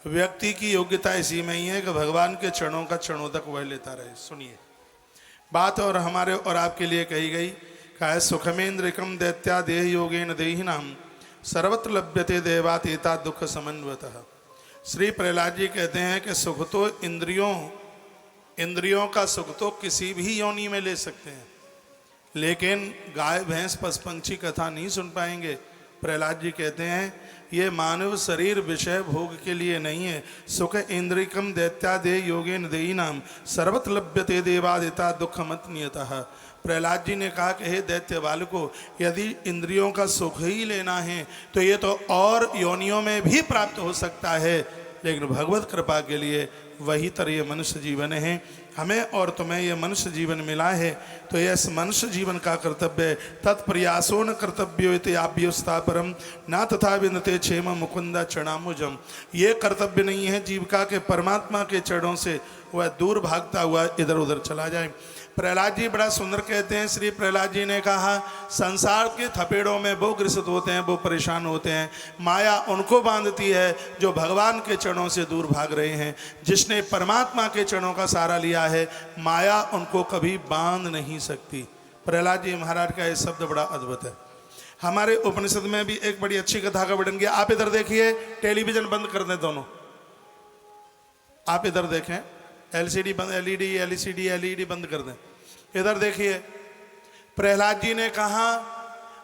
व्यक्ति की योग्यता इसी में ही है कि भगवान के चरणों का क्षणोदक वह लेता रहे। सुनिए बात, और हमारे और आपके लिए कही गई। कहा सुखमेन्द्रिकम दैत्या देह योगेन देहिनाम सर्वत्र लभ्यते देवातीता दुख समन्वतः। श्री प्रहलाद जी कहते हैं कि सुख तो इंद्रियों का सुख तो किसी भी योनि में ले सकते हैं, लेकिन गाय भैंस पशु पंछी कथा नहीं सुन पाएंगे। प्रहलाद जी कहते हैं ये मानव शरीर विषय भोग के लिए नहीं है। सुख इंद्रिकम दैत्यादे योगेन देहिनाम सर्वत्र लभ्यते देवादिता दुखमत नियतः। प्रहलाद जी ने कहा कि हे दैत्य बालको, यदि इंद्रियों का सुख ही लेना है तो ये तो और योनियों में भी प्राप्त हो सकता है, लेकिन भगवत कृपा के लिए वही तरह ये मनुष्य जीवन है। हमें और तुम्हें ये मनुष्य जीवन मिला है, तो ये इस मनुष्य जीवन का कर्तव्य तत्प्रयासो न कर्तव्यो इति आभ्योस्तापरम ना तथा विनते क्षेम मुकुंदा चरणाम्बुजम। ये कर्तव्य नहीं है जीविका के परमात्मा के चरणों से वह दूर भागता हुआ इधर उधर चला जाए। प्रहलाद जी बड़ा सुंदर कहते हैं। श्री प्रहलाद जी ने कहा संसार के थपेड़ों में वो ग्रसित होते हैं, वो परेशान होते हैं। माया उनको बांधती है जो भगवान के चरणों से दूर भाग रहे हैं। जिसने परमात्मा के चरणों का सहारा लिया है, माया उनको कभी बांध नहीं सकती। प्रहलाद जी महाराज का ये शब्द बड़ा अद्भुत है। हमारे उपनिषद में भी एक बड़ी अच्छी कथा का वर्णन किया। आप इधर देखिए, टेलीविजन बंद कर दें दोनों, आप इधर देखें, एलसीडी बंद, एलईडी एलसीडी एलईडी बंद कर दें। इधर देखिए, प्रहलाद जी ने कहा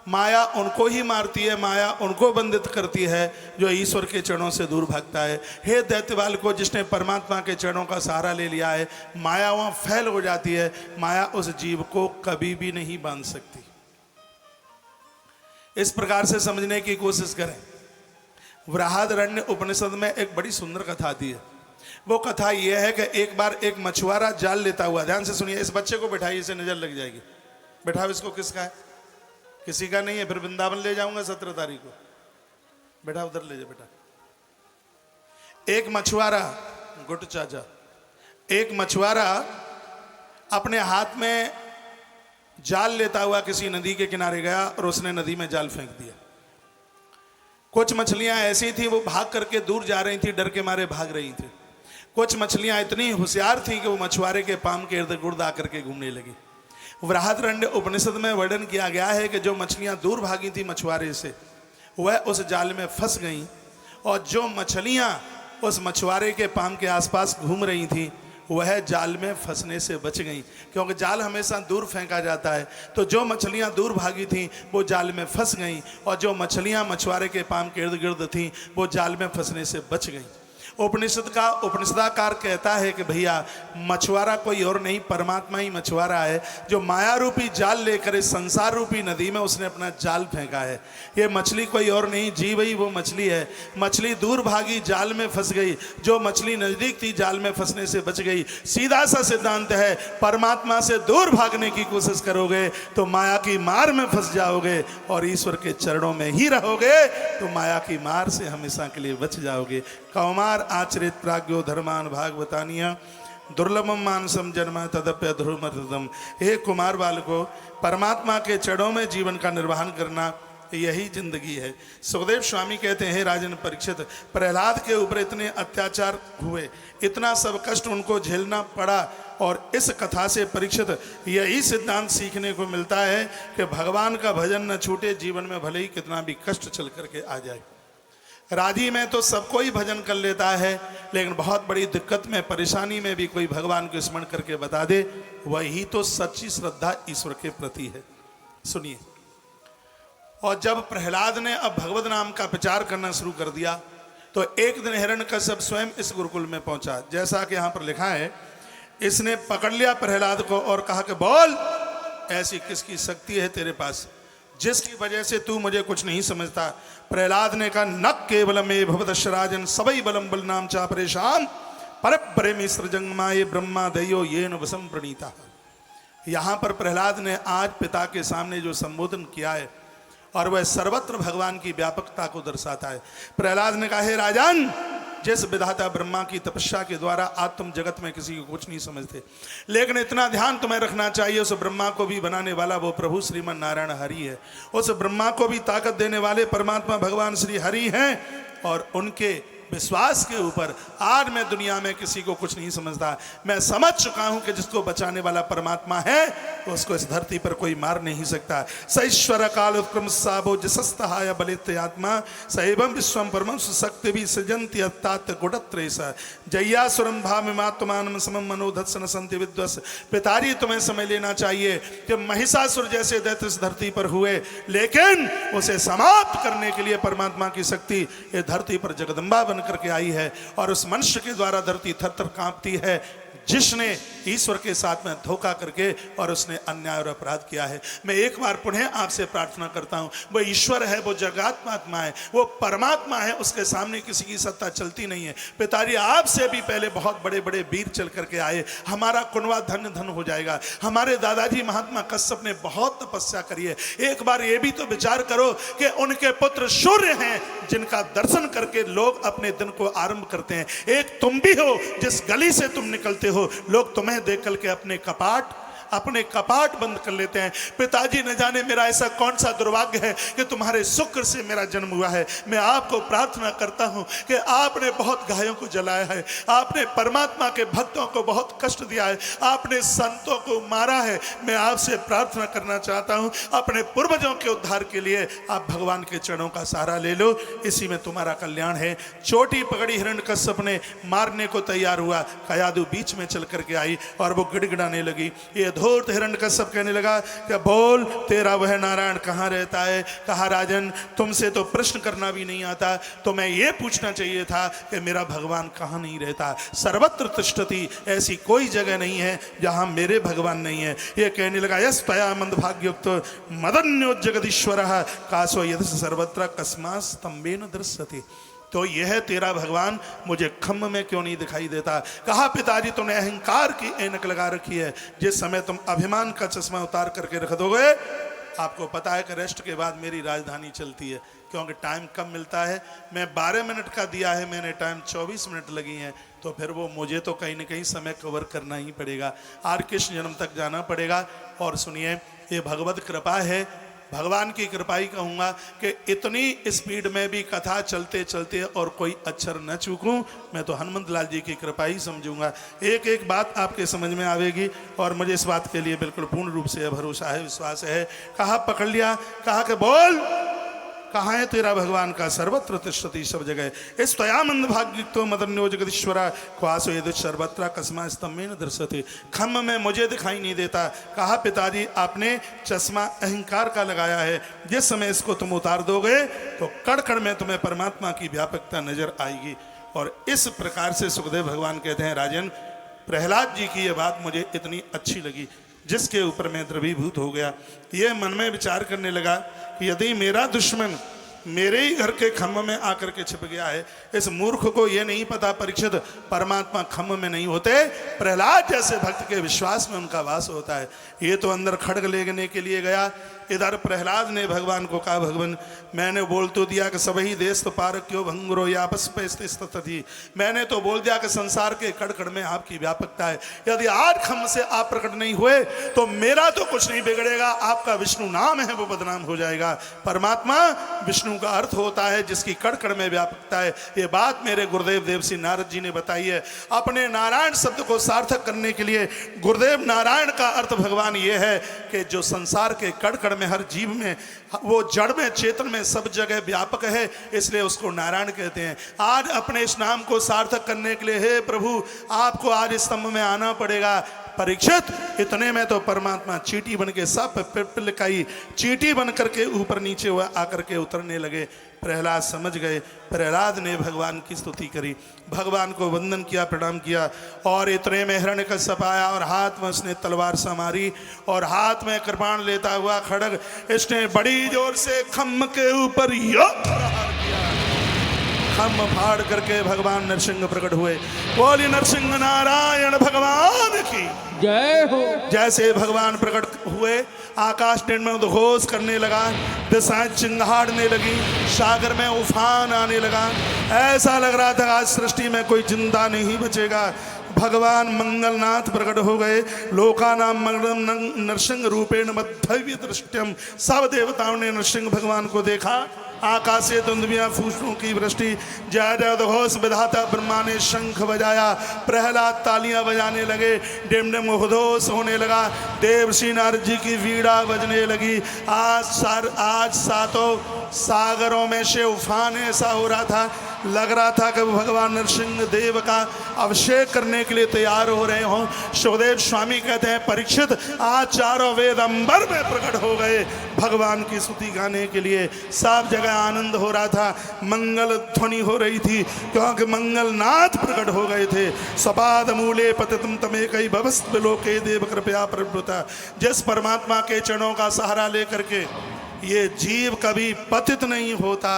माया उनको ही मारती है, माया उनको बंधित करती है जो ईश्वर के चरणों से दूर भागता है। हे दैत्यबाल को, जिसने परमात्मा के चरणों का सहारा ले लिया है, माया वहां फैल हो जाती है। माया उस जीव को कभी भी नहीं बांध सकती। इस प्रकार से समझने की कोशिश करें। बृहदारण्यक उपनिषद में एक बड़ी सुंदर कथा आती है। वो कथा यह है कि एक बार एक मछुआरा जाल लेता हुआ, ध्यान से सुनिए, इस बच्चे को बैठाइए, इसे नजर लग जाएगी। बैठाओ इसको। किसका है? किसी का नहीं है। फिर वृंदावन ले जाऊंगा 17 तारीख को। बेटा उधर ले जा बेटा। एक मछुआरा, गुट चाचा, एक मछुआरा अपने हाथ में जाल लेता हुआ किसी नदी के किनारे गया और उसने नदी में जाल फेंक दिया। कुछ मछलियां ऐसी थी वो भाग करके दूर जा रही थी, डर के मारे भाग रही थी। कुछ मछलियां इतनी होशियार थी कि वो मछुआरे के पाम के इर्द गिर्द आकर के घूमने लगी। बृहदारण्यक उपनिषद में वर्णन किया गया है कि जो मछलियां दूर भागी थी मछुआरे से, वह उस जाल में फंस गईं, और जो मछलियां उस मछुआरे के पाम के आसपास घूम रही थी वह जाल में फंसने से बच गईं, क्योंकि जाल हमेशा दूर फेंका जाता है। तो जो मछलियां दूर भागी थीं वो जाल में फंस गईं, और जो मछलियां मछुआरे के पाम के इर्द गिर्द थीं वो जाल में फंसने से बच गईं। उपनिषदाकार कहता है कि भैया मछुआरा कोई और नहीं, परमात्मा ही मछुआरा है, जो माया रूपी जाल लेकर इस संसार रूपी नदी में उसने अपना जाल फेंका है। ये मछली कोई और नहीं, जीव ही वो मछली है। मछली दूर भागी, जाल में फंस गई। जो मछली नजदीक थी जाल में फंसने से बच गई। सीधा सा सिद्धांत है, परमात्मा से दूर भागने की कोशिश करोगे तो माया की मार में फंस जाओगे, और ईश्वर के चरणों में ही रहोगे तो माया की मार से हमेशा के लिए बच जाओगे। कौमार आचरित प्राज्ञो धर्मान भागवतानिया दुर्लभम मानसम जन्म तदप्य ध्रुवमृतम। हे कुमार बाल को, परमात्मा के चरणों में जीवन का निर्वहन करना यही जिंदगी है। सुखदेव स्वामी कहते हैं, राजन परीक्षित, प्रहलाद के ऊपर इतने अत्याचार हुए, इतना सब कष्ट उनको झेलना पड़ा, और इस कथा से परीक्षित यही सिद्धांत सीखने को मिलता है कि भगवान का भजन न छूटे, जीवन में भले ही कितना भी कष्ट चल करके आ जाए। राजी में तो सबको ही भजन कर लेता है, लेकिन बहुत बड़ी दिक्कत में, परेशानी में भी कोई भगवान को स्मरण करके बता दे, वही तो सच्ची श्रद्धा ईश्वर के प्रति है। सुनिए, और जब प्रहलाद ने अब भगवत नाम का प्रचार करना शुरू कर दिया तो एक दिन हिरण्यकश्यप स्वयं इस गुरुकुल में पहुंचा। जैसा कि यहाँ पर लिखा है, इसने पकड़ लिया प्रहलाद को और कहा कि बोल, ऐसी किसकी शक्ति है तेरे पास जिसकी वजह से तू मुझे कुछ नहीं समझता। प्रहलाद ने कहा, न केवल मे भवदशराजन सबई बलम बल नाम चा परेशान पर प्रेमी सृजंगमाये ब्रह्मा दयो ये न वसम प्रणीता। यहाँ पर प्रहलाद ने आज पिता के सामने जो संबोधन किया है, और वह सर्वत्र भगवान की व्यापकता को दर्शाता है। प्रहलाद ने कहा, हे राजन, जिस विधाता ब्रह्मा की तपस्या के द्वारा आज तुम जगत में किसी को कुछ नहीं समझते, लेकिन इतना ध्यान तुम्हें रखना चाहिए, उस ब्रह्मा को भी बनाने वाला वो प्रभु श्रीमन नारायण हरि है। उस ब्रह्मा को भी ताकत देने वाले परमात्मा भगवान श्री हरि हैं, और उनके विश्वास के ऊपर आज मैं दुनिया में किसी को कुछ नहीं समझता। मैं समझ चुका हूं कि जिसको बचाने वाला परमात्मा है तो उसको इस धरती पर कोई मार नहीं सकता। सईश्वर काल उत्क्रम साबो जसस्तहाय बलित आत्मा सैवम विश्वम परमं शक्ति भी सृजंति अत्तात गुणत्रेस जय्यासुरम भामिमात्मान समम मनोधत्सन संति विद्वस। पिताजी तुम्हें समझ लेना चाहिए कि महिषासुर जैसे दैत्य इस धरती पर हुए, लेकिन उसे समाप्त करने के लिए परमात्मा की शक्ति ये धरती पर जगदम्बा बन करके आई है और उस मनुष्य के द्वारा धरती थर थर कांपती है जिसने ईश्वर के साथ में धोखा करके और उसने अन्याय और अपराध किया है। मैं एक बार पुनः आपसे प्रार्थना करता हूं, वो ईश्वर है, वो जगात्मा है, वो परमात्मा है, उसके सामने किसी की सत्ता चलती नहीं है। पिताजी आपसे भी पहले बहुत बड़े बड़े वीर चल करके आए, हमारा कुनवा धन्य धन हो जाएगा। हमारे दादाजी महात्मा कश्यप ने बहुत तपस्या करी है। एक बार ये भी तो विचार करो कि उनके पुत्र सूर्य हैं जिनका दर्शन करके लोग अपने दिन को आरंभ करते हैं। एक तुम भी हो, जिस गली से तुम निकलते हो लोग तुम्हें देख करके अपने कपाट बंद कर लेते हैं। पिताजी न जाने मेरा ऐसा कौन सा दुर्भाग्य है कि तुम्हारे शुक्र से मेरा जन्म हुआ है। मैं आपको प्रार्थना करता हूं कि आपने बहुत गायों को जलाया है, आपने परमात्मा के भक्तों को बहुत कष्ट दिया है, आपने संतों को मारा है। मैं आपसे प्रार्थना करना चाहता हूं, अपने पूर्वजों के उद्धार के लिए आप भगवान के चरणों का सहारा ले लो, इसी में तुम्हारा कल्याण है। चोटी पकड़ी हिरण्यकश्यप ने, मारने को तैयार हुआ, कयादू बीच में चल करके आई और वो गिड़गिड़ाने लगी। ये धूर्त हिरण्यकश्यप कहने लगा कि बोल तेरा वह नारायण कहाँ रहता है। कहा राजन तुमसे तो प्रश्न करना भी नहीं आता, तो मैं ये पूछना चाहिए था कि मेरा भगवान कहाँ नहीं रहता। सर्वत्र तिष्ठति, ऐसी कोई जगह नहीं है जहाँ मेरे भगवान नहीं है। ये कहने लगा यस तया मंदभाग्युक्त मदन्यो जगदीश्वर कासो यद सर्वत्र कस्मा स्तंभेन दृश्यते। तो यह तेरा भगवान मुझे खम्भ में क्यों नहीं दिखाई देता। कहा पिताजी तुमने अहंकार की ऐनक लगा रखी है, जिस समय तुम अभिमान का चश्मा उतार करके रख दोगे, आपको पता है कि रेस्ट के बाद मेरी राजधानी चलती है, क्योंकि टाइम कम मिलता है। मैं 12 मिनट का दिया है, मैंने टाइम 24 मिनट लगी हैं, तो फिर वो मुझे तो कहीं ना कहीं समय कवर करना ही पड़ेगा, और कृष्ण जन्म तक जाना पड़ेगा। और सुनिए, ये भगवत कृपा है, भगवान की कृपा ही कहूँगा कि इतनी स्पीड में भी कथा चलते चलते और कोई अक्षर न चूकूं, मैं तो हनुमंत लाल जी की कृपा ही समझूंगा। एक एक बात आपके समझ में आवेगी और मुझे इस बात के लिए बिल्कुल पूर्ण रूप से भरोसा है, विश्वास है। कहा पकड़ लिया, कहा कि बोल कहाँ है तेरा भगवान। का सर्वत्र तिष्ठति, सब जगह। इस त्वया मंदभाग्युक्तो मदन्यो जगदीश्वरा क्वासो यदि सर्वत्र कस्मा स्तंभेन दृश्यते। खम्भ में मुझे दिखाई नहीं देता। कहा पिताजी आपने चश्मा अहंकार का लगाया है, जिस समय इसको तुम उतार दोगे तो कण कण में तुम्हें परमात्मा की व्यापकता नजर आएगी। और इस प्रकार से सुखदेव भगवान कहते हैं राजन, प्रहलाद जी की यह बात मुझे इतनी अच्छी लगी, जिसके ऊपर मैं द्रवीभूत हो गया। ये मन में विचार करने लगा कि यदि मेरा दुश्मन मेरे ही घर के खम्भ में आकर के छिप गया है, इस मूर्ख को ये नहीं पता परीक्षित परमात्मा खम्भ में नहीं होते, प्रहलाद जैसे भक्त के विश्वास में उनका वास होता है। ये तो अंदर खड्ग लेने के लिए गया, इधर प्रहलाद ने भगवान को कहा भगवान मैंने बोल तो दिया कि सबही देश तो पार क्यों भंगुरो यापस पे स्थिति। मैंने तो बोल दिया कि संसार के कण कण में आपकी व्यापकता है। यदि आज खम्भ से आप प्रकट नहीं हुए तो मेरा तो कुछ नहीं बिगड़ेगा, आपका विष्णु नाम है वो बदनाम हो जाएगा। परमात्मा विष्णु का अर्थ होता है जिसकी कण कण में व्यापकता है। ये बात मेरे गुरुदेव देवसी नारद जी ने बताई है। अपने नारायण शब्द को सार्थक करने के लिए गुरुदेव नारायण का अर्थ भगवान ये है कि जो संसार के कण कण में, हर जीव में, वो जड़ में, चेतन में, सब जगह व्यापक है, इसलिए उसको नारायण कहते हैं। आज अपने इस नाम को सार्थक करने के लिए हे प्रभु आपको आज इस स्तंभ में आना पड़ेगा। परीक्षित इतने में तो परमात्मा चींटी बन के सब पिलकाई चींटी बन करके ऊपर नीचे हुआ आकर के उतरने लगे। प्रहलाद समझ गए। प्रहलाद ने भगवान की स्तुति करी, भगवान को वंदन किया, प्रणाम किया, और इतने में हिरण्यकश्यप आया और हाथ में उसने तलवार संवारी और हाथ में कृपाण लेता हुआ खड्ग इसने बड़ी जोर से खम्भ के ऊपर प्रहार किया। खम्भ फाड़ करके भगवान नरसिंह प्रकट हुए। बोली नरसिंह नारायण भगवान की जय हो। जैसे भगवान प्रकट हुए आकाश में उद्घोष करने लगा, दिशाएं चिंगाड़ने लगी, सागर में उफान आने लगा। ऐसा लग रहा था आज सृष्टि में कोई जिंदा नहीं बचेगा। भगवान मंगलनाथ प्रकट हो गए। लोकानाम मंगलम नरसिंह रूपेण मध्य दृष्टम। सब देवताओं ने नरसिंह भगवान को देखा आकाशे धुंधुमियां फूसों की वृष्टि। जय जय घोष विधाता ब्रह्मा ने शंख बजाया, प्रहलाद तालियां बजाने लगे, डिम डिम घोष होने लगा, देवर्षि नारद जी की वीणा बजने लगी। आज सातों सागरों में से उफान ऐसा हो रहा था, लग रहा था कि भगवान नरसिंह देव का अभिषेक करने के लिए तैयार हो रहे हों। सुखदेव स्वामी कहते हैं, परीक्षित आज चारों वेद अंबर में प्रकट हो गए भगवान की स्तुति गाने के लिए। सब जगह आनंद हो रहा था, मंगल ध्वनि हो रही थी, क्योंकि मंगलनाथ प्रकट हो गए थे। सपाद मूले पतितम तमे कई भवस्त लोके देव कृपया प्रभुता। जिस परमात्मा के चरणों का सहारा लेकर के ये जीव कभी पतित नहीं होता,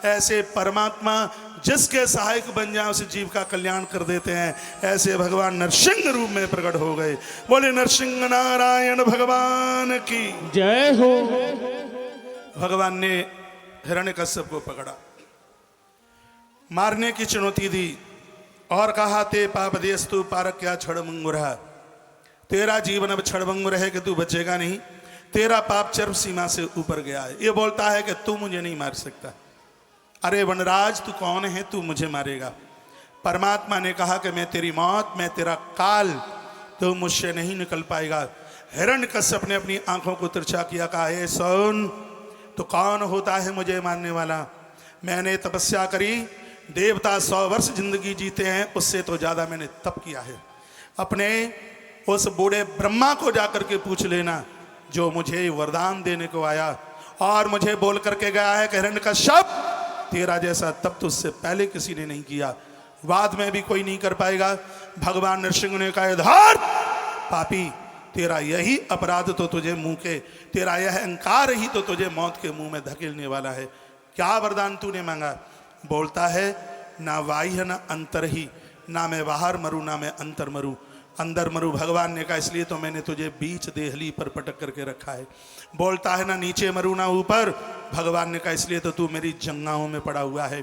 ऐसे परमात्मा जिसके सहायक बन जाए उस जीव का कल्याण कर देते हैं, ऐसे भगवान नरसिंह रूप में प्रकट हो गए। बोले नरसिंह नारायण भगवान की जय हो। भगवान ने हिरण्यकश्यप को पकड़ा, मारने की चुनौती दी और कहा, ते पाप देस्तु पारक क्या क्षणभंगुर, तेरा जीवन अब क्षणभंगुर है कि तू बचेगा नहीं, तेरा पाप चरम सीमा से ऊपर गया है। ये बोलता है कि तू मुझे नहीं मार सकता। अरे वनराज, तू कौन है, तू मुझे मारेगा? परमात्मा ने कहा कि मैं तेरी मौत, मैं तेरा काल, तू मुझसे नहीं निकल पाएगा। हिरण्यकश्यप ने अपनी आंखों को तिरछा किया, कहा, हे सुन, तो कौन होता है मुझे मारने वाला? मैंने तपस्या करी, देवता 100 वर्ष जिंदगी जीते हैं, उससे तो ज्यादा मैंने तप किया है। अपने उस बूढ़े ब्रह्मा को जाकर के पूछ लेना, जो मुझे वरदान देने को आया और मुझे बोल करके गया है कि हिरण्यकश्यप, तेरा जैसा तप तो उससे पहले किसी ने नहीं किया, बाद में भी कोई नहीं कर पाएगा। भगवान नरसिंह ने कहा, धर पापी, तेरा यही अपराध तो तुझे मुंह के, तेरा यह अहंकार ही तो तुझे मौत के मुंह में धकेलने वाला है। क्या वरदान तूने मांगा? बोलता है, ना बाह्य ना अंतर ही, ना मैं बाहर मरूं ना मैं अंतर मरूं, अंदर मरूं। भगवान ने कहा, इसलिए तो मैंने तुझे बीच देहली पर पटक करके रखा है। बोलता है, ना नीचे मरूं ना ऊपर। भगवान ने कहा, इसलिए तो तू मेरी जंगाओं में पड़ा हुआ है।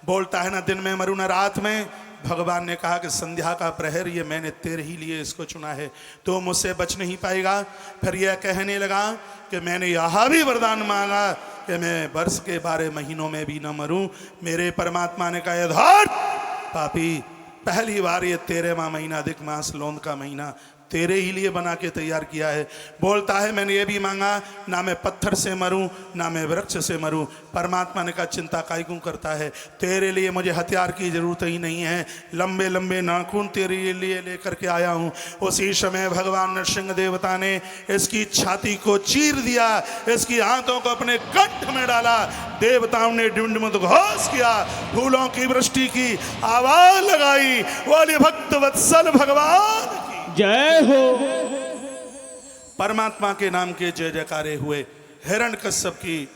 बोलता है, ना दिन में मरूं ना रात में। भगवान ने कहा कि संध्या का प्रहर ये मैंने तेरे ही लिए इसको चुना है, तो मुझसे बच नहीं पाएगा। फिर यह कहने लगा कि मैंने यह भी वरदान मांगा कि मैं वर्ष के 12 महीनों में भी न मरूं। मेरे परमात्मा ने कहा, धर पापी, पहली बार ये 13वां महीना अधिक मास लोन का महीना तेरे ही लिए बना के तैयार किया है। बोलता है, मैंने ये भी मांगा, ना मैं पत्थर से मरूं ना मैं वृक्ष से मरूं। परमात्मा ने कहा, चिंता काहे क्यों करता है, तेरे लिए मुझे हथियार की जरूरत ही नहीं है, लंबे लंबे नाखून तेरे लिए लेकर के आया हूं। उसी समय भगवान नरसिंह देवता ने इसकी छाती को चीर दिया, इसकी हाथों को अपने कंठ में डाला। देवताओं ने डिमडिम घोष किया, फूलों की वृष्टि की आवाज लगाई, बोले भक्त वत्सल भगवान जय हो। परमात्मा के नाम के जय जयकारे हुए। हिरण्यकश्यप की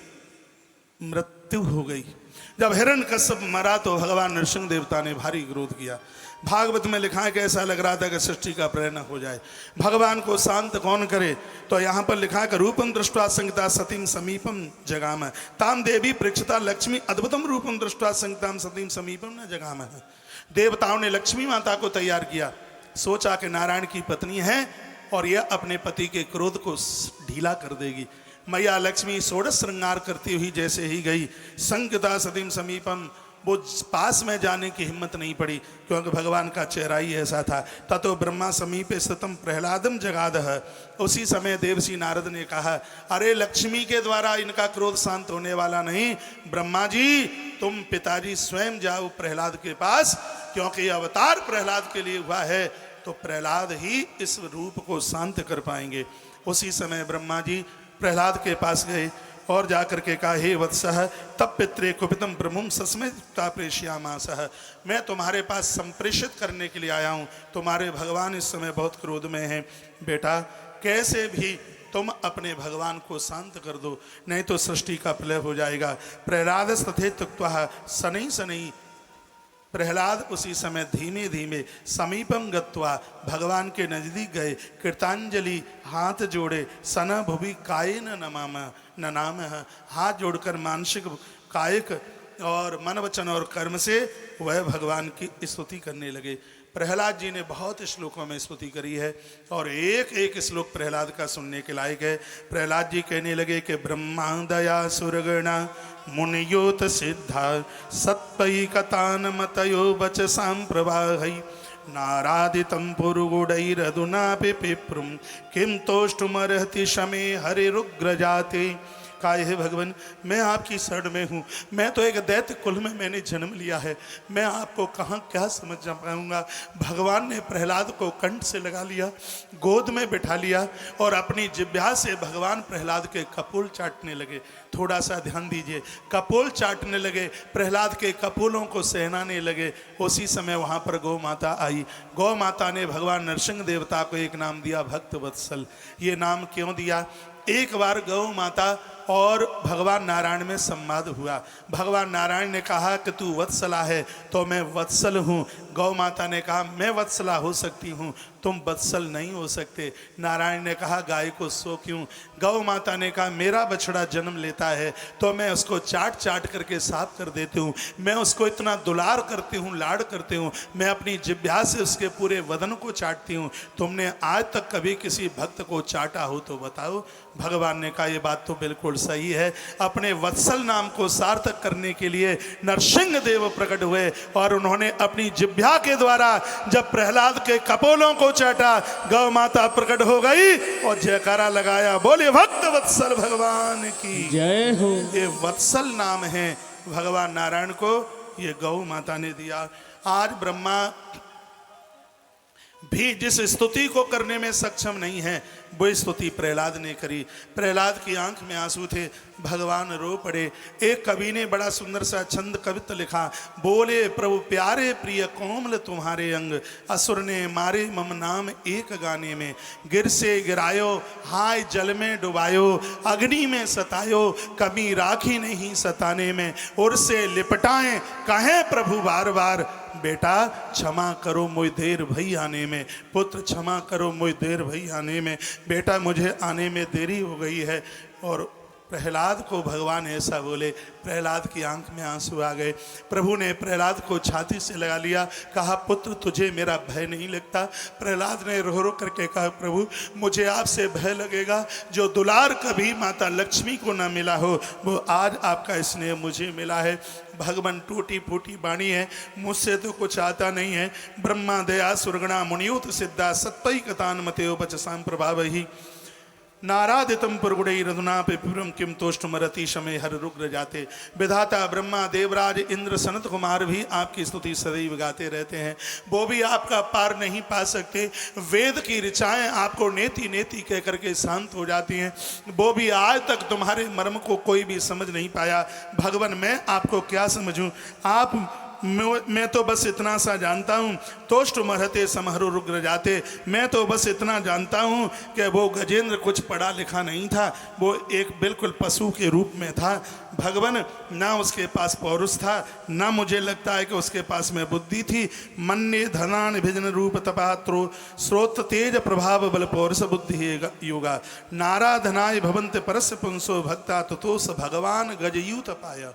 मृत्यु हो गई। जब हिरण्यकश्यप मरा तो भगवान नरसिंह देवता ने भारी क्रोध किया। भागवत में लिखा है कि ऐसा लग रहा था कि सृष्टि का प्रलय न हो जाए। भगवान को शांत कौन करे? तो यहाँ पर लिखा है कि रूपम दृष्ट्वा संगता सतीम समीपम जगाम ताम देवी प्रेक्षता लक्ष्मी अद्भुतम रूपम दृष्ट्वा संगताम सतीम समीपम न जगाम। देवताओं ने लक्ष्मी माता को तैयार किया, सोचा कि नारायण की पत्नी है और यह अपने पति के क्रोध को ढीला कर देगी। मैया लक्ष्मी षोडश श्रृंगार करती हुई जैसे ही गई, संगता सतीम समीपम, वो पास में जाने की हिम्मत नहीं पड़ी, क्योंकि भगवान का चेहरा ही ऐसा था। ततो ब्रह्मा समीपे स्थितम प्रहलादम जगादह। उसी समय देवर्षि नारद ने कहा, अरे लक्ष्मी के द्वारा इनका क्रोध शांत होने वाला नहीं, ब्रह्मा जी तुम पिताजी स्वयं जाओ प्रहलाद के पास, क्योंकि अवतार प्रहलाद के लिए हुआ है, तो प्रहलाद ही इस रूप को शांत कर पाएंगे। उसी समय ब्रह्मा जी प्रहलाद के पास गए और जाकर के कहा, हे वत्सः तब पित्रे कुपितम ब्रह्म सस्मै प्रेष्यामासः, मैं तुम्हारे पास संप्रेषित करने के लिए आया हूँ। तुम्हारे भगवान इस समय बहुत क्रोध में हैं। बेटा कैसे भी तुम अपने भगवान को शांत कर दो, नहीं तो सृष्टि का प्रलय हो जाएगा। प्रहलाद तथे तुक्त्वा शनै शनै, प्रहलाद उसी समय धीमे धीमे समीपम गत्वा भगवान के नजदीक गए, कृतांजलि हाथ जोड़े, सन भुवि कायेन नमाम, हाथ जोड़कर मानसिक कायिक और मन वचन और कर्म से वह भगवान की स्तुति करने लगे। प्रहलाद जी ने बहुत श्लोकों में स्तुति करी है और एक एक श्लोक प्रहलाद का सुनने के लायक है। प्रहलाद जी कहने लगे कि ब्रह्मा दया सुरगणा मुनियोत सिद्धा सत्पैकतान मतयो वचसां प्रवाहै नारादितं पुरुगुडैरधुनापि पिप्रुं किं तोष्टुमर्हति शमे हरिरुग्रजाते। काय हे भगवान, मैं आपकी शरण में हूँ। मैं तो एक दैत्य कुल में मैंने जन्म लिया है, मैं आपको कहाँ क्या समझ पाऊंगा। भगवान ने प्रहलाद को कंठ से लगा लिया, गोद में बिठा लिया और अपनी जिह्वा से भगवान प्रहलाद के कपोल चाटने लगे। थोड़ा सा ध्यान दीजिए, कपोल चाटने लगे, प्रहलाद के कपोलों को सहनाने लगे। उसी समय वहाँ पर गौ माता आई। गौ माता ने भगवान नरसिंह देवता को एक नाम दिया, भक्त वत्सल। ये नाम क्यों दिया? एक बार गौ माता और भगवान नारायण में संवाद हुआ। भगवान नारायण ने कहा कि तू वत्सला है तो मैं वत्सल हूँ। गौ माता ने कहा मैं वत्सला हो सकती हूँ, तुम वत्सल नहीं हो सकते। नारायण ने कहा गाय को सो क्यों? गौ माता ने कहा मेरा बछड़ा जन्म लेता है तो मैं उसको चाट चाट करके साफ कर देती हूँ, मैं उसको इतना दुलार करती हूँ, लाड करती हूँ, मैं अपनी जिह्वा से उसके पूरे वदन को चाटती हूँ। तुमने आज तक कभी किसी भक्त को चाटा हो तो बताओ। भगवान ने कहा ये बात तो बिल्कुल सही है। अपने वत्सल नाम को सार्थक करने के लिए नरसिंह देव प्रकट हुए और उन्होंने अपनी जिह्वा के द्वारा जब प्रहलाद के कपोलों को चाटा, गौ माता प्रकट हो गई और जयकारा लगाया, बोले भक्त वत्सल भगवान की जय हो। ये वत्सल नाम है भगवान नारायण को, ये गौ माता ने दिया। आज ब्रह्मा भी जिस स्तुति को करने में सक्षम नहीं है वो स्तुति प्रहलाद ने करी। प्रहलाद की आंख में आंसू थे, भगवान रो पड़े। एक कवि ने बड़ा सुंदर सा छंद कवित्व लिखा, बोले प्रभु प्यारे प्रिय कोमल तुम्हारे अंग, असुर ने मारे मम नाम एक गाने में, गिर से गिरायो हाय जल में डुबायो, अग्नि में सतायो कभी राखी नहीं सताने में, उर से लिपटाएं कहें प्रभु बार बार, बेटा क्षमा करो मुझे देर भई आने में, पुत्र क्षमा करो मुझे देर भई आने में, बेटा मुझे आने में देरी हो गई है। और प्रहलाद को भगवान ऐसा बोले, प्रहलाद की आंख में आंसू आ गए। प्रभु ने प्रहलाद को छाती से लगा लिया, कहा पुत्र तुझे मेरा भय नहीं लगता? प्रहलाद ने रो रो करके कहा प्रभु मुझे आपसे भय लगेगा, जो दुलार कभी माता लक्ष्मी को ना मिला हो वो आज आपका स्नेह मुझे मिला है। भगवान टूटी फूटी वाणी है, मुझसे तो कुछ आता नहीं है। ब्रह्मा दया सुरगणा मुनियुत सिद्धा सत्पैकतान मतयो वचसां प्रभावहि, नारादितम पुरगुडैरधुना पिपुरम किम तोष्टुमरति शमे हर रुग्र जाते। विधाता ब्रह्मा देवराज इंद्र सनत कुमार भी आपकी स्तुति सदैव गाते रहते हैं, वो भी आपका पार नहीं पा सकते। वेद की ऋचाएं आपको नेति नेति कह करके शांत हो जाती हैं, वो भी आज तक तुम्हारे मर्म को कोई भी समझ नहीं पाया। भगवान मैं आपको क्या समझूं? आप मैं तो बस इतना सा जानता हूँ, तोष्ट मरहते समहरो रुग्र जाते। मैं तो बस इतना जानता हूँ कि वो गजेंद्र कुछ पढ़ा लिखा नहीं था, वो एक बिल्कुल पशु के रूप में था। भगवान ना उसके पास पौरुष था, ना मुझे लगता है कि उसके पास में बुद्धि थी। मन्ने धनान भिजन रूप तपात्रो स्रोत तेज प्रभाव बल पौरुष बुद्धि योगा, नाराधनाय भवंत परस्य पुंसो भक्ता ततोस भगवान गजयूत पाया।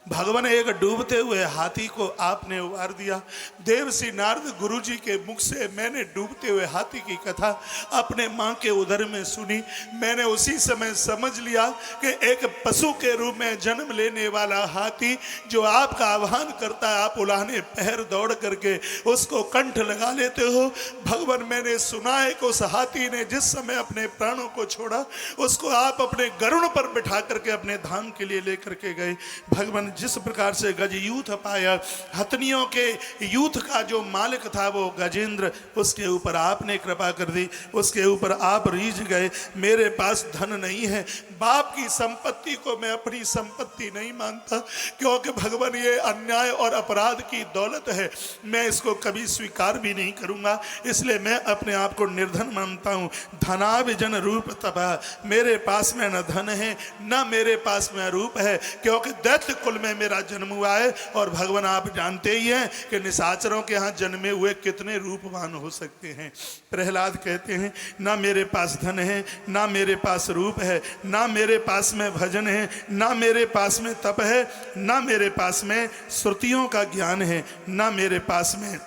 भगवान एक डूबते हुए हाथी को आपने उबार दिया। देवसी नारद गुरुजी के मुख से मैंने डूबते हुए हाथी की कथा अपने माँ के उदर में सुनी। मैंने उसी समय समझ लिया कि एक पशु के रूप में जन्म लेने वाला हाथी जो आपका आह्वान करता है, आप उलाहने पैर दौड़ करके उसको कंठ लगा लेते हो। भगवान मैंने सुना है कि उस हाथी ने जिस समय अपने प्राणों को छोड़ा उसको आप अपने गरुड़ पर बिठा करके अपने धाम के लिए लेकर के गए। भगवान जिस प्रकार से गज यूथ पाया, हथनियों के यूथ का जो मालिक था वो गजेंद्र, उसके ऊपर आपने कृपा कर दी, उसके ऊपर आप रीझ गए। मेरे पास धन नहीं है, बाप की संपत्ति को मैं अपनी संपत्ति नहीं मानता, क्योंकि भगवान ये अन्याय और अपराध की दौलत है, मैं इसको कभी स्वीकार भी नहीं करूंगा। इसलिए मैं अपने आप को निर्धन मानता हूँ। धनाभिजन रूप तपा, मेरे पास में न धन है न मेरे पास में रूप है, क्योंकि दैत्य कुल में मेरा जन्म हुआ है। और भगवान आप जानते ही हैं कि निशाचरों के यहाँ जन्मे हुए कितने रूपवान हो सकते हैं। प्रहलाद कहते हैं ना मेरे पास धन है, ना मेरे पास रूप है, ना मेरे पास में भजन है, ना मेरे पास में तप है, ना मेरे पास में श्रुतियों का ज्ञान है, ना मेरे पास में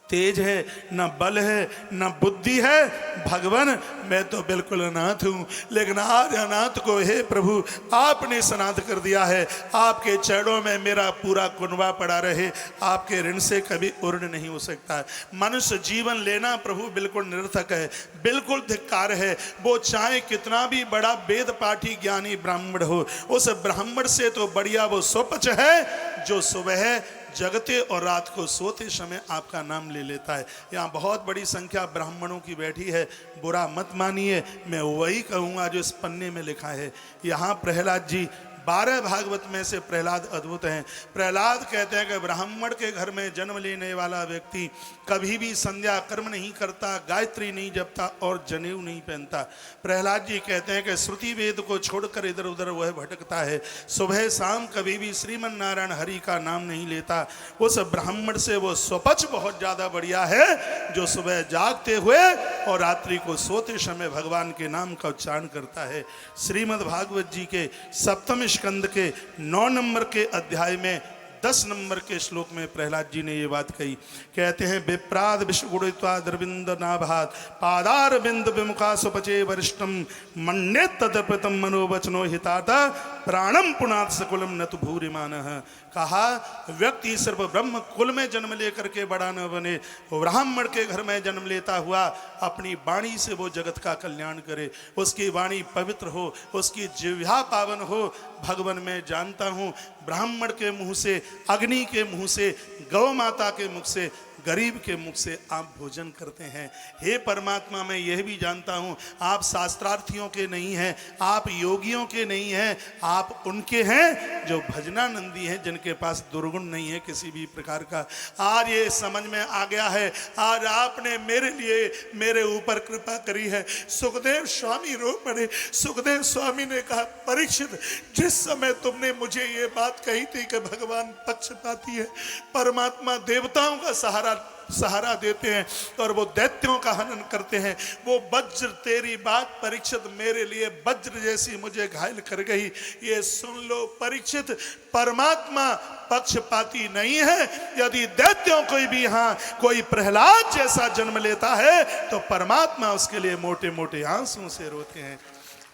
तेज है, न बल है, न बुद्धि है। भगवान मैं तो बिल्कुल अनाथ हूँ, लेकिन आज अनाथ को हे प्रभु आपने सनाथ कर दिया है। आपके चरणों में मेरा पूरा कुनबा पड़ा रहे, आपके ऋण से कभी उर्ण नहीं हो सकता। मनुष्य जीवन लेना प्रभु बिल्कुल निरर्थक है, बिल्कुल धिक्कार है। वो चाहे कितना भी बड़ा वेद पाठी ज्ञानी ब्राह्मण हो, उस ब्राह्मण से तो बढ़िया वो स्वपच है जो सुबह जगते और रात को सोते समय आपका नाम ले लेता है। यहाँ बहुत बड़ी संख्या ब्राह्मणों की बैठी है, बुरा मत मानिए, मैं वही कहूँगा जो इस पन्ने में लिखा है। यहाँ प्रहलाद जी 12 भागवत में से प्रहलाद अद्भुत हैं। प्रहलाद कहते हैं कि ब्राह्मण के घर में जन्म लेने वाला व्यक्ति कभी भी संध्या कर्म नहीं करता, गायत्री नहीं जपता और जनेऊ नहीं पहनता। प्रहलाद जी कहते हैं कि श्रुति वेद को छोड़कर इधर उधर वह भटकता है, सुबह शाम कभी भी श्रीमन नारायण हरि का नाम नहीं लेता। उस ब्राह्मण से वो स्वपच बहुत ज़्यादा बढ़िया है जो सुबह जागते हुए और रात्रि को सोते समय भगवान के नाम का उच्चारण करता है। श्रीमद् भागवत जी के सप्तम स्कंद के 9 नंबर के अध्याय में 10 नंबर के श्लोक में प्रहलाद जी ने ये बात कही। कहते हैं विप्राद विश्वगुणित्वा द्रविंद नाभात पादार बिंद विमुखा सुपचे वरिष्ठम मन्ये तदप्रतम मनोवचनो हिताता प्राणम पुनाथ सकुलम न तु भूरिमान। कहा व्यक्ति सिर्फ ब्रह्म कुल में जन्म लेकर के बड़ा न बने, ब्राह्मण के घर में जन्म लेता हुआ अपनी वाणी से वो जगत का कल्याण करे, उसकी वाणी पवित्र हो, उसकी जिह्वा पावन हो। भगवान मैं जानता हूँ ब्राह्मण के मुंह से, अग्नि के मुंह से, गौ माता के मुख से, गरीब के मुख से आप भोजन करते हैं। हे परमात्मा मैं यह भी जानता हूँ आप शास्त्रार्थियों के नहीं हैं, आप योगियों के नहीं हैं, आप उनके हैं जो भजनानंदी हैं, जिनके पास दुर्गुण नहीं है किसी भी प्रकार का। आज ये समझ में आ गया है, आज आपने मेरे लिए मेरे ऊपर कृपा करी है। सुखदेव स्वामी रो पड़े। सुखदेव स्वामी ने कहा परीक्षित जिस समय तुमने मुझे ये बात कही थी कि भगवान पक्षपाती है, परमात्मा देवताओं का सहारा देते हैं और वो दैत्यों का हनन करते हैं, वो वज्र तेरी बात परीक्षित मेरे लिए वज्र जैसी मुझे घायल कर गई। ये सुन लो परीक्षित, परमात्मा पक्षपाती नहीं है। यदि दैत्यों को भी यहाँ कोई प्रहलाद जैसा जन्म लेता है तो परमात्मा उसके लिए मोटे मोटे आंसुओं से रोते हैं।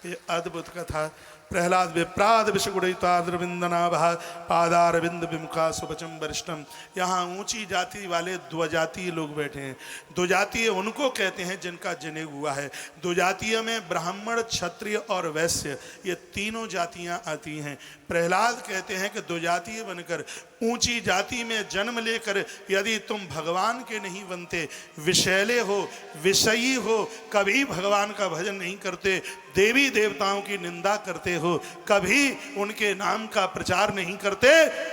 ये अद्भुत कथा। प्रहलाद विप्राद विषगुणित्वा द्रविंदनाभा पादारविंद विमुखा सुपचम वरिष्ठम। यहाँ ऊंची जाति वाले द्विजातीय लोग बैठे हैं। द्विजातीय उनको कहते हैं जिनका जनेऊ हुआ है। द्विजातीय में ब्राह्मण, क्षत्रिय और वैश्य ये तीनों जातियाँ आती हैं। प्रहलाद कहते हैं कि द्विजातीय बनकर ऊंची जाति में जन्म लेकर यदि तुम भगवान के नहीं बनते, विषैले हो, विषयी हो, कभी भगवान का भजन नहीं करते, देवी देवताओं की निंदा करते हो, कभी उनके नाम का प्रचार नहीं करते,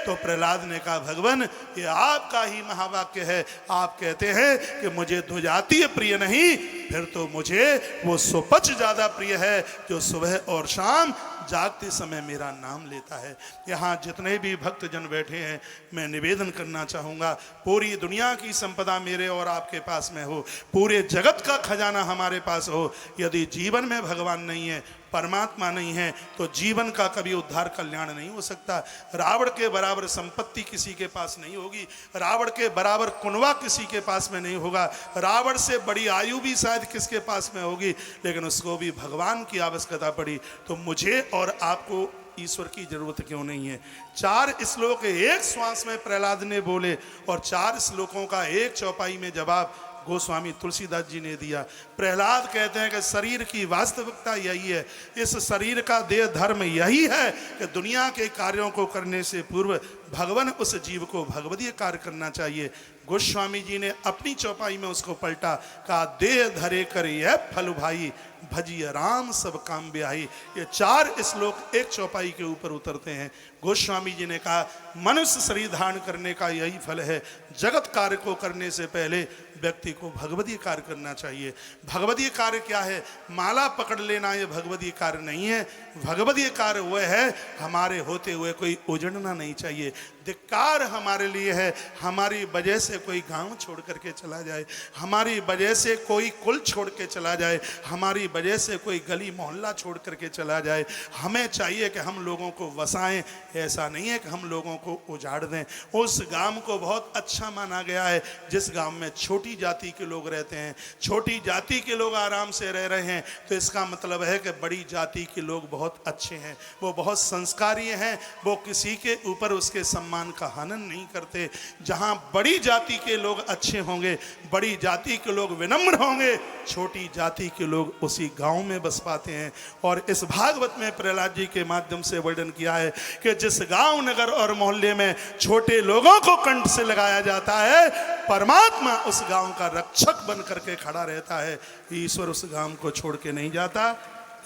तो प्रहलाद ने कहा भगवान ये आपका ही महावाक्य है। आप कहते हैं कि मुझे द्विजातीय प्रिय नहीं, फिर तो मुझे वो सुपच ज्यादा प्रिय है जो सुबह और शाम जागते समय मेरा नाम लेता है। यहाँ जितने भी भक्तजन बैठे हैं मैं निवेदन करना चाहूँगा, पूरी दुनिया की संपदा मेरे और आपके पास में हो, पूरे जगत का खजाना हमारे पास हो, यदि जीवन में भगवान नहीं है, परमात्मा नहीं है, तो जीवन का कभी उद्धार कल्याण नहीं हो सकता। रावण के बराबर संपत्ति किसी के पास नहीं होगी, रावण के बराबर कुनवा किसी के पास में नहीं होगा, रावण से बड़ी आयु भी शायद किसके पास में होगी, लेकिन उसको भी भगवान की आवश्यकता पड़ी। तो मुझे और आपको ईश्वर की जरूरत क्यों नहीं है। 4 श्लोक एक श्वास में प्रहलाद ने बोले और 4 श्लोकों का एक चौपाई में जवाब गोस्वामी तुलसीदास जी ने दिया। प्रहलाद कहते हैं कि शरीर की वास्तविकता यही है, इस शरीर का देह धर्म यही है कि दुनिया के कार्यों को करने से पूर्व भगवान उस जीव को भगवदीय कार्य करना चाहिए। गोस्वामी जी ने अपनी चौपाई में उसको पलटा, कहा देह धरे कर यह फल भाई, भजिय राम सब काम ब्याही। ये 4 श्लोक एक चौपाई के ऊपर उतरते हैं। गोस्वामी जी ने कहा मनुष्य शरीर धारण करने का यही फल है। जगत कार्य को करने से पहले व्यक्ति को भगवदीय कार्य करना चाहिए। भगवदीय कार्य क्या है? माला पकड़ लेना ये भगवदीय कार्य नहीं है। भगवदीय कार्य वह है हमारे होते हुए कोई उजड़ना नहीं चाहिए। धिक्कार हमारे लिए है हमारी वजह से कोई गांव छोड़ करके चला जाए, हमारी वजह से कोई कुल छोड़ के चला जाए, हमारी वजह से कोई गली मोहल्ला छोड़ करके चला जाए। हमें चाहिए कि हम लोगों को वसाएं, ऐसा नहीं है कि हम लोगों को उजाड़ दें। उस गांव को बहुत अच्छा माना गया है जिस गांव में छोटी जाति के लोग रहते हैं। छोटी जाति के लोग आराम से रह रहे हैं तो इसका मतलब है कि बड़ी जाति के लोग बहुत अच्छे हैं, वो बहुत संस्कारी हैं, वो किसी के ऊपर उसके सम्मान का हनन नहीं करते। जहां बड़ी जाति के लोग अच्छे होंगे, बड़ी जाति के लोग विनम्र होंगे, छोटी जाति के लोग उसी गांव में बस पाते हैं। और इस भागवत में प्रहलाद जी के माध्यम से वर्णन किया है कि जिस गांव नगर और मोहल्ले में छोटे लोगों को कंठ से लगाया जाता है, परमात्मा उस गांव का रक्षक बन करके खड़ा रहता है। ईश्वर उस गांव को छोड़ के नहीं जाता।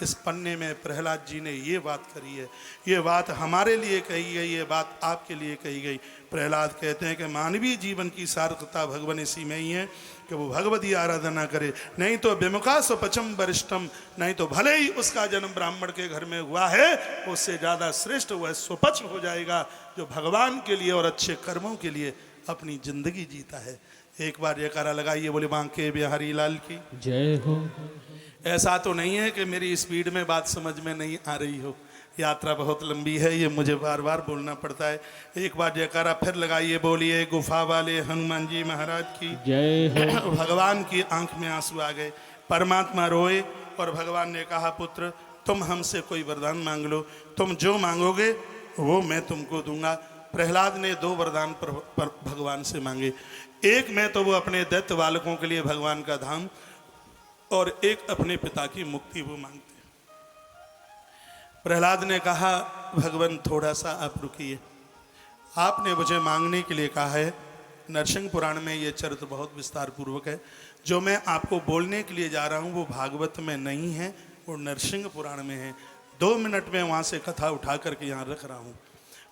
इस पन्ने में प्रहलाद जी ने ये बात करी है, ये बात हमारे लिए कही गई, ये बात आपके लिए कही गई। प्रहलाद कहते हैं कि मानवीय जीवन की सार्थकता भगवान इसी में ही है कि वो भगवती आराधना करे। नहीं तो विमुखा स्वपचम वरिष्ठम, नहीं तो भले ही उसका जन्म ब्राह्मण के घर में हुआ है, उससे ज़्यादा श्रेष्ठ वह स्वपच हो जाएगा जो भगवान के लिए और अच्छे कर्मों के लिए अपनी जिंदगी जीता है। एक बार जयकारा लगाइए, बोले बांके बिहारी लाल की जय हो। ऐसा तो नहीं है कि मेरी स्पीड में बात समझ में नहीं आ रही हो, यात्रा बहुत लंबी है, ये मुझे बार बार बोलना पड़ता है। एक बार जयकारा फिर लगाइए, बोलिए गुफा वाले हनुमान जी महाराज की जय हो। भगवान की आंख में आंसू आ गए, परमात्मा रोए और भगवान ने कहा पुत्र तुम हमसे कोई वरदान मांग लो, तुम जो मांगोगे वो मैं तुमको दूंगा। प्रहलाद ने 2 वरदान पर भगवान से मांगे। एक में तो वो अपने दैत्य बालकों के लिए भगवान का धाम, और एक अपने पिता की मुक्ति वो मांगते। प्रहलाद ने कहा भगवान थोड़ा सा आप रुकिए, आपने मुझे मांगने के लिए कहा है। नरसिंह पुराण में ये चरित्र बहुत विस्तार पूर्वक है। जो मैं आपको बोलने के लिए जा रहा हूँ वो भागवत में नहीं है, वो नरसिंह पुराण में है। 2 मिनट में वहाँ से कथा उठा करके यहाँ रख रहा हूँ।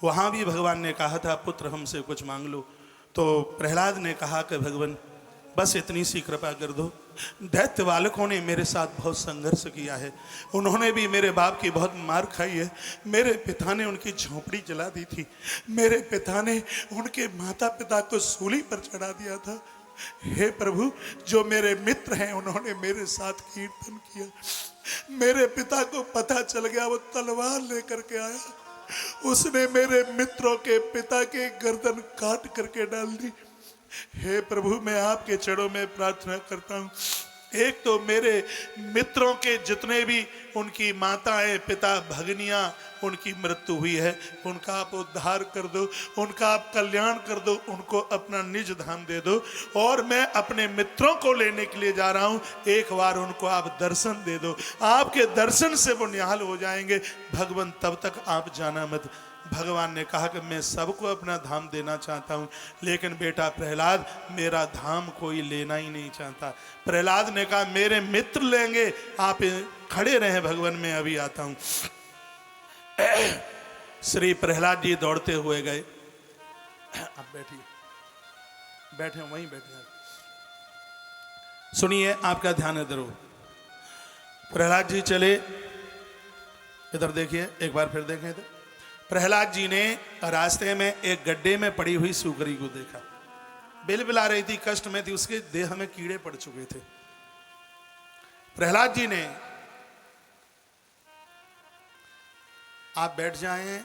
वहाँ भी भगवान ने कहा था पुत्र हमसे कुछ मांग लो, तो प्रहलाद ने कहा कि भगवान बस इतनी सी कृपा कर दो। दैत्य बालकों ने मेरे साथ बहुत संघर्ष किया है, उन्होंने भी मेरे बाप की बहुत मार खाई है। मेरे पिता ने उनकी झोंपड़ी जला दी थी, मेरे पिता ने उनके माता पिता को सूली पर चढ़ा दिया था। हे प्रभु, जो मेरे मित्र हैं उन्होंने मेरे साथ कीर्तन किया, मेरे पिता को पता चल गया, वो तलवार लेकर के आया, उसने मेरे मित्रों के पिता के गर्दन काट करके डाल दी। हे प्रभु, मैं आपके चरणों में प्रार्थना करता हूँ, एक तो मेरे मित्रों के जितने भी उनकी माताएं पिता भगनियाँ उनकी मृत्यु हुई है, उनका आप उद्धार कर दो, उनका आप कल्याण कर दो, उनको अपना निज धाम दे दो। और मैं अपने मित्रों को लेने के लिए जा रहा हूँ, एक बार उनको आप दर्शन दे दो, आपके दर्शन से वो निहाल हो जाएंगे। भगवान तब तक आप जाना मत। भगवान ने कहा कि मैं सबको अपना धाम देना चाहता हूँ, लेकिन बेटा प्रहलाद मेरा धाम कोई लेना ही नहीं चाहता। प्रहलाद ने कहा मेरे मित्र लेंगे, आप खड़े रहें भगवान, मैं अभी आता हूँ। श्री प्रहलाद जी दौड़ते हुए गए। आप बैठिए, बैठे वहीं बैठे, सुनिए, आपका ध्यान इधर हो। प्रहलाद जी चले, इधर देखिए, एक बार फिर देखें इधर। प्रहलाद जी ने रास्ते में एक गड्ढे में पड़ी हुई सुकरी को देखा, बिलबिला रही थी, कष्ट में थी, उसके देह में कीड़े पड़ चुके थे। प्रहलाद जी ने, आप बैठ जाएं,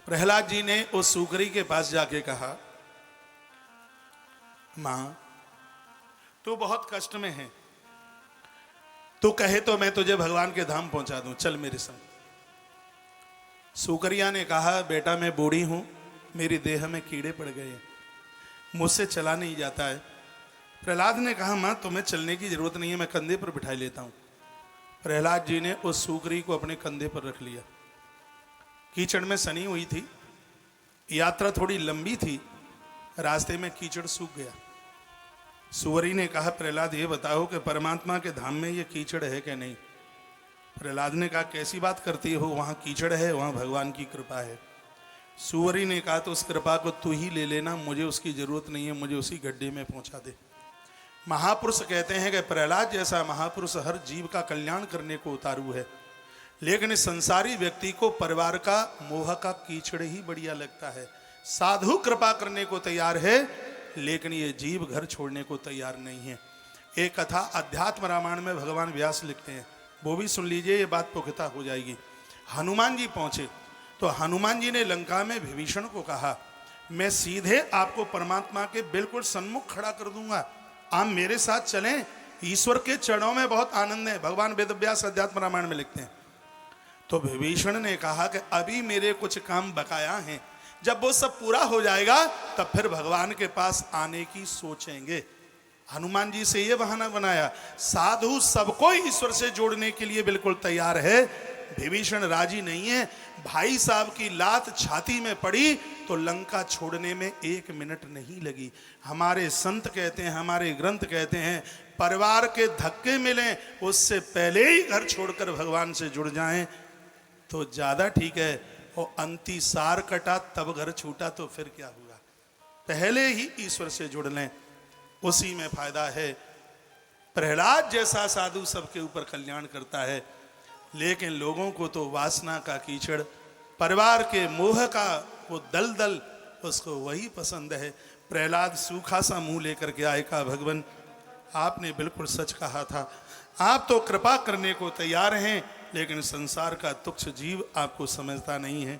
प्रहलाद जी ने उस सुकरी के पास जाके कहा मां तू बहुत कष्ट में है, तू कहे तो मैं तुझे भगवान के धाम पहुंचा दूं, चल मेरे संग। सुकरिया ने कहा बेटा मैं बूढ़ी हूं, मेरी देह में कीड़े पड़ गए, मुझसे चला नहीं जाता है। प्रहलाद ने कहा मां तुम्हें चलने की जरूरत नहीं है, मैं कंधे पर बिठा लेता हूं। प्रहलाद जी ने उस सूकरी को अपने कंधे पर रख लिया। कीचड़ में सनी हुई थी, यात्रा थोड़ी लंबी थी, रास्ते में कीचड़ सूख गया। सुवरी ने कहा, प्रहलाद ये बताओ कि परमात्मा के धाम में ये कीचड़ है कि नहीं? प्रहलाद ने कहा, कैसी बात करती हो, वहां कीचड़ है, वहां भगवान की कृपा है। सुवरी ने कहा, तो उस कृपा को तू ही ले लेना, मुझे उसकी जरूरत नहीं है, मुझे उसी गड्ढे में पहुंचा दे। महापुरुष कहते हैं कि प्रहलाद जैसा महापुरुष हर जीव का कल्याण करने को उतारू है, लेकिन इस संसारी व्यक्ति को परिवार का मोह का कीचड़ ही बढ़िया लगता है। साधु कृपा करने को तैयार है, लेकिन ये जीव घर छोड़ने को तैयार नहीं है। एक कथा अध्यात्म रामायण में भगवान व्यास लिखते हैं, वो भी सुन लीजिए, ये बात पुख्ता हो जाएगी। हनुमान जी पहुंचे तो हनुमान जी ने लंका में विभीषण को कहा, मैं सीधे आपको परमात्मा के बिल्कुल सन्मुख खड़ा कर दूंगा, आप मेरे साथ चलें, ईश्वर के चरणों में बहुत आनंद है। भगवान वेदव्यास अध्यात्म रामायण में लिखते हैं। तो विभीषण ने कहा कि अभी मेरे कुछ काम बकाया हैं, जब वो सब पूरा हो जाएगा तब फिर भगवान के पास आने की सोचेंगे। हनुमान जी से ये बहाना बनाया। साधु सबको ईश्वर से जोड़ने के लिए बिल्कुल तैयार है, विभीषण राजी नहीं है। भाई साहब की लात छाती में पड़ी तो लंका छोड़ने में 1 मिनट नहीं लगी। हमारे संत कहते हैं, हमारे ग्रंथ कहते हैं, परिवार के धक्के मिलें उससे पहले ही घर छोड़कर भगवान से जुड़ जाएं तो ज्यादा ठीक है। और अंती सार कटा तब घर छूटा तो फिर क्या हुआ? पहले ही ईश्वर से जुड़ लें, उसी में फायदा है। प्रहलाद जैसा साधु सबके ऊपर कल्याण करता है, लेकिन लोगों को तो वासना का कीचड़, परिवार के मोह का वो दलदल, उसको वही पसंद है। प्रहलाद सूखा सा मुंह लेकर के आए, कहा, भगवान आपने बिल्कुल सच कहा था, आप तो कृपा करने को तैयार हैं, लेकिन संसार का तुच्छ जीव आपको समझता नहीं है।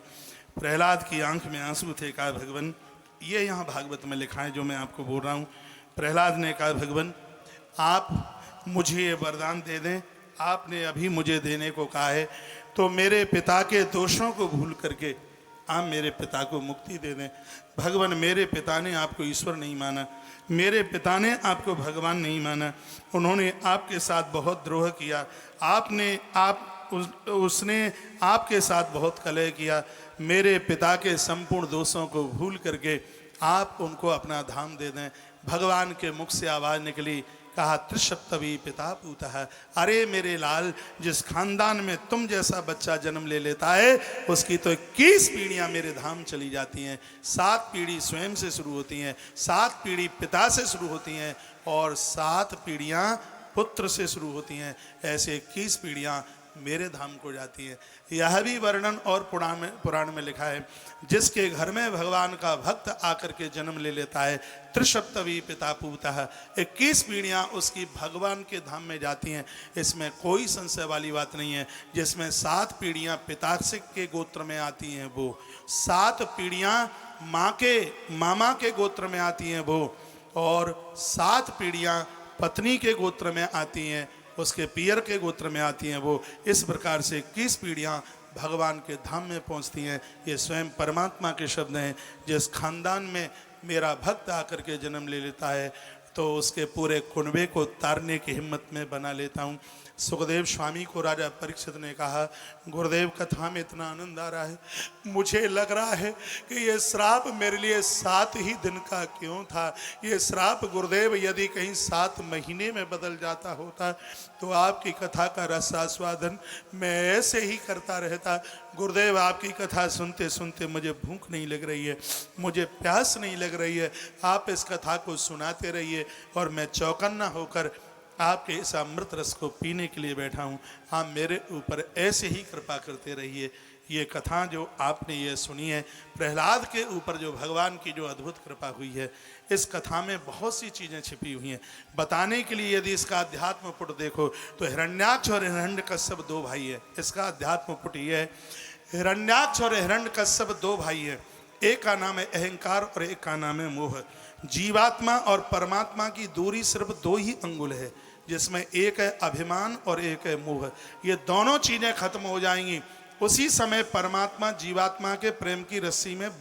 प्रहलाद की आंख में आंसू थे। कहा, भगवान ये यहाँ भागवत में लिखा है जो मैं आपको बोल रहा हूँ। प्रहलाद ने कहा, भगवान आप मुझे ये वरदान दे दें, आपने अभी मुझे देने को कहा है, तो मेरे पिता के दोषों को भूल करके आप मेरे पिता को मुक्ति दे दें। भगवान मेरे पिता ने आपको ईश्वर नहीं माना, मेरे पिता ने आपको भगवान नहीं माना, उन्होंने आपके साथ बहुत द्रोह किया, उसने आपके साथ बहुत कलह किया। मेरे पिता के संपूर्ण दोषों को भूल करके आप उनको अपना धाम दे दें। भगवान के मुख से आवाज निकली, कहा, त्रिसप्तवी पिता पूतः, अरे मेरे लाल, जिस खानदान में तुम जैसा बच्चा जन्म ले लेता है उसकी तो 21 पीढ़ियां मेरे धाम चली जाती हैं। 7 पीढ़ी स्वयं से शुरू होती हैं, 7 पीढ़ी पिता से शुरू होती हैं और 7 पीढ़ियां पुत्र से शुरू होती हैं। ऐसे 21 पीढ़ियां मेरे धाम को जाती है। यह भी वर्णन और पुराण में लिखा है, जिसके घर में भगवान का भक्त आकर के जन्म ले लेता है, त्रिसप्तवी पिता पूतः, 21 पीढ़ियां उसकी भगवान के धाम में जाती हैं। इसमें कोई संशय वाली बात नहीं है। जिसमें 7 पीढ़ियां पिता के गोत्र में आती हैं वो, 7 पीढ़ियां माँ के मामा के गोत्र में आती हैं वो, और 7 पीढ़ियां पत्नी के गोत्र में आती हैं, उसके पियर के गोत्र में आती हैं वो। इस प्रकार से 21 पीढ़ियां भगवान के धाम में पहुंचती हैं। ये स्वयं परमात्मा के शब्द हैं। जिस खानदान में मेरा भक्त आकर के जन्म ले लेता है तो उसके पूरे कुनबे को तारने की हिम्मत में बना लेता हूँ। सुखदेव स्वामी को राजा परीक्षित ने कहा, गुरुदेव कथा में इतना आनंद आ रहा है, मुझे लग रहा है कि ये श्राप मेरे लिए 7 ही दिन का क्यों था। ये श्राप गुरुदेव यदि कहीं 7 महीने में बदल जाता होता तो आपकी कथा का रसास्वादन मैं ऐसे ही करता रहता। गुरुदेव आपकी कथा सुनते सुनते मुझे भूख नहीं लग रही है, मुझे प्यास नहीं लग रही है, आप इस कथा को सुनाते रहिए और मैं चौकन्ना होकर आपके इस अमृत रस को पीने के लिए बैठा हूँ। आप मेरे ऊपर ऐसे ही कृपा करते रहिए। ये कथा जो आपने ये सुनी है, प्रहलाद के ऊपर जो भगवान की जो अद्भुत कृपा हुई है, इस कथा में बहुत सी चीज़ें छिपी हुई हैं। बताने के लिए यदि इसका अध्यात्म पुट देखो तो हिरण्याक्ष और हिरण्यकश्यप 2 भाई है। इसका अध्यात्म पुट ये है, हिरण्याक्ष और हिरण्यकश्यप 2 भाई है। एक का नाम है अहंकार और एक का नाम है मोह। जीवात्मा और परमात्मा की दूरी सिर्फ 2 ही अंगुल है, जिसमें एक है अभिमान और एक है मोह। ये दोनों चीजें खत्म हो जाएंगी, उसी समय परमात्मा जीवात्मा के प्रेम की रस्सी में